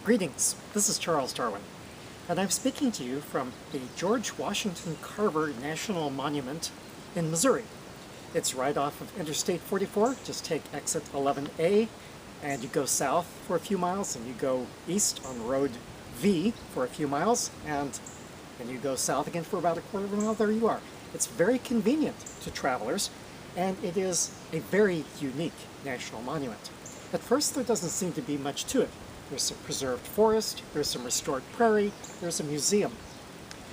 Greetings, this is Charles Darwin, and I'm speaking to you from the George Washington Carver National Monument in Missouri. It's right off of Interstate 44. Just take exit 11A and you go south for a few miles, and you go east on Road V for a few miles, and then you go south again for about a quarter of a mile. There you are. It's very convenient to travelers, and it is a very unique national monument. At first, there doesn't seem to be much to it. There's some preserved forest, there's some restored prairie, there's a museum.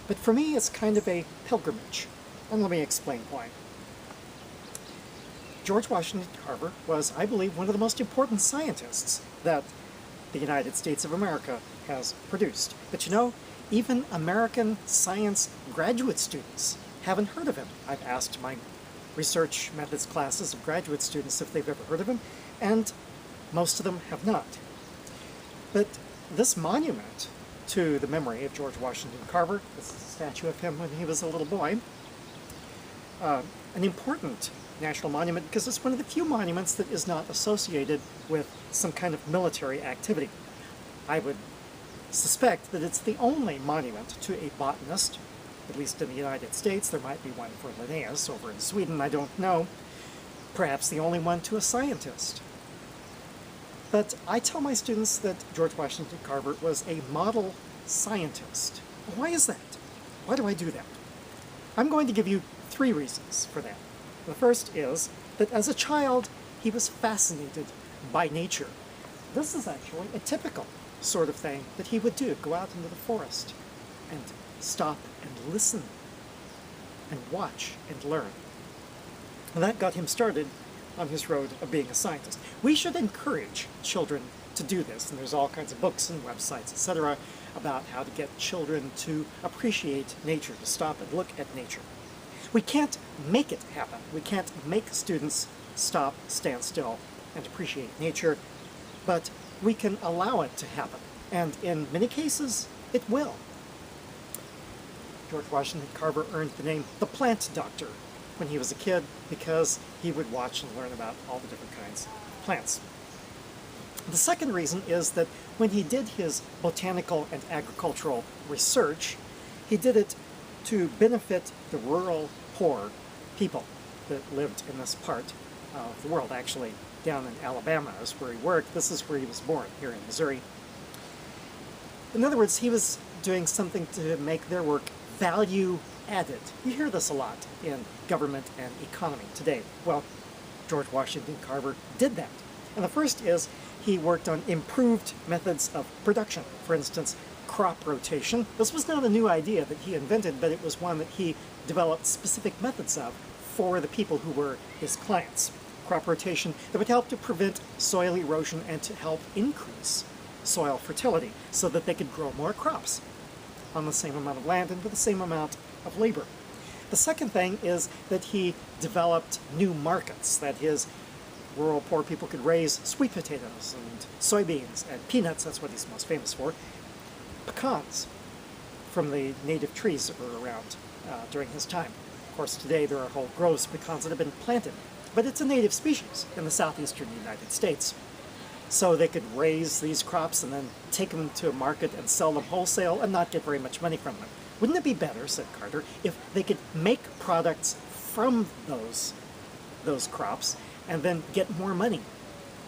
But for me, it's kind of a pilgrimage, and let me explain why. George Washington Carver was, I believe, one of the most important scientists that the United States of America has produced. But you know, even American science graduate students haven't heard of him. I've asked my research methods classes of graduate students if they've ever heard of him, and most of them have not. But this monument to the memory of George Washington Carver, this is a statue of him when he was a little boy, an important national monument because it's one of the few monuments that is not associated with some kind of military activity. I would suspect that it's the only monument to a botanist, at least in the United States. There might be one for Linnaeus over in Sweden, I don't know. Perhaps the only one to a scientist. But I tell my students that George Washington Carver was a model scientist. Why is that? Why do I do that? I'm going to give you 3 reasons for that. The first is that as a child, he was fascinated by nature. This is actually a typical sort of thing that he would do, go out into the forest and stop and listen and watch and learn. And that got him started on his road of being a scientist. We should encourage children to do this, and there's all kinds of books and websites, etc., about how to get children to appreciate nature, to stop and look at nature. We can't make it happen. We can't make students stop, stand still, and appreciate nature, but we can allow it to happen, and in many cases, it will. George Washington Carver earned the name the Plant Doctor when he was a kid because he would watch and learn about all the different kinds of plants. The second reason is that when he did his botanical and agricultural research, he did it to benefit the rural, poor people that lived in this part of the world. Actually, down in Alabama is where he worked. This is where he was born, here in Missouri. In other words, he was doing something to make their work value added. You hear this a lot in government and economy today. Well, George Washington Carver did that. And the first is he worked on improved methods of production. For instance, crop rotation. This was not a new idea that he invented, but it was one that he developed specific methods of for the people who were his clients. Crop rotation that would help to prevent soil erosion and to help increase soil fertility so that they could grow more crops on the same amount of land and with the same amount of labor. The second thing is that he developed new markets, that his rural poor people could raise sweet potatoes and soybeans and peanuts, that's what he's most famous for, pecans from the native trees that were around during his time. Of course, today there are whole groves of pecans that have been planted, but it's a native species in the southeastern United States. So they could raise these crops and then take them to a market and sell them wholesale and not get very much money from them. Wouldn't it be better, said Carter, if they could make products from those crops and then get more money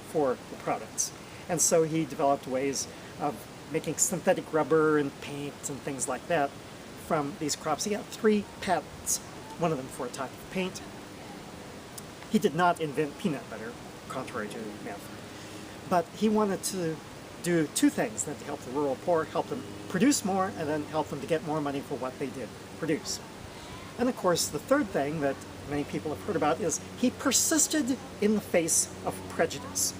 for the products? And so he developed ways of making synthetic rubber and paint and things like that from these crops. He got 3 patents, one of them for a type of paint. He did not invent peanut butter, contrary to myth. But he wanted to do 2 things, that to help the rural poor, help them produce more, and then help them to get more money for what they did produce. And of course, the third thing that many people have heard about is he persisted in the face of prejudice.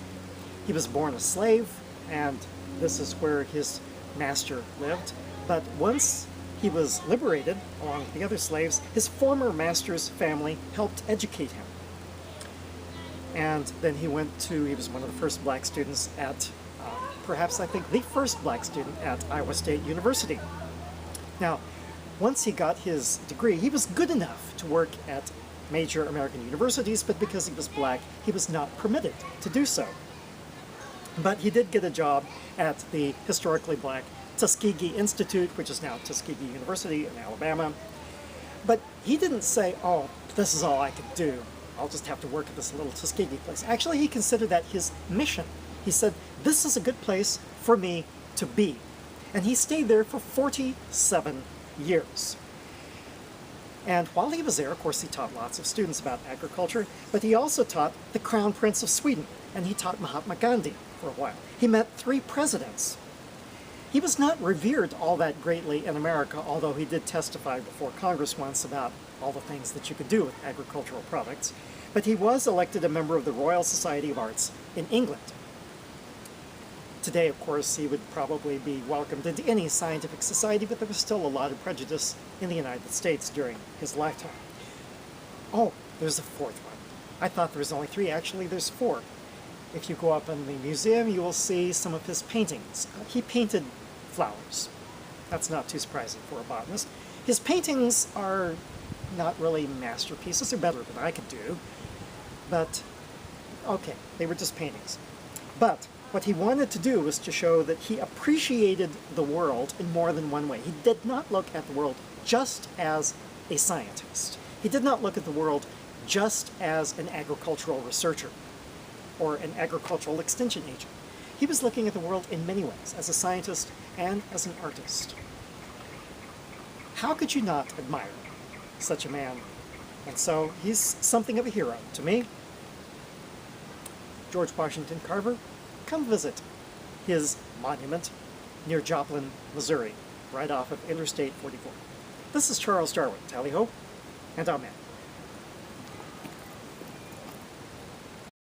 He was born a slave, and this is where his master lived. But once he was liberated, along with the other slaves, his former master's family helped educate him. And then he was one of the first black students at, perhaps I think the first black student at Iowa State University. Now, once he got his degree, he was good enough to work at major American universities, but because he was black, he was not permitted to do so. But he did get a job at the historically black Tuskegee Institute, which is now Tuskegee University in Alabama. But he didn't say, oh, this is all I could do. I'll just have to work at this little Tuskegee place. Actually, he considered that his mission. He said, this is a good place for me to be. And he stayed there for 47 years. And while he was there, of course, he taught lots of students about agriculture, but he also taught the Crown Prince of Sweden, and he taught Mahatma Gandhi for a while. He met 3 presidents. He was not revered all that greatly in America, although he did testify before Congress once about all the things that you could do with agricultural products. But he was elected a member of the Royal Society of Arts in England. Today, of course, he would probably be welcomed into any scientific society, but there was still a lot of prejudice in the United States during his lifetime. Oh, there's a 4th one. I thought there was only 3. Actually, there's 4. If you go up in the museum, you will see some of his paintings. He painted flowers. That's not too surprising for a botanist. His paintings are not really masterpieces. They're better than I could do. But, okay, they were just paintings. But what he wanted to do was to show that he appreciated the world in more than one way. He did not look at the world just as a scientist. He did not look at the world just as an agricultural researcher or an agricultural extension agent. He was looking at the world in many ways, as a scientist and as an artist. How could you not admire such a man? And so he's something of a hero to me. George Washington Carver, come visit his monument near Joplin, Missouri, right off of Interstate 44. This is Charles Darwin. Tally ho, and amen.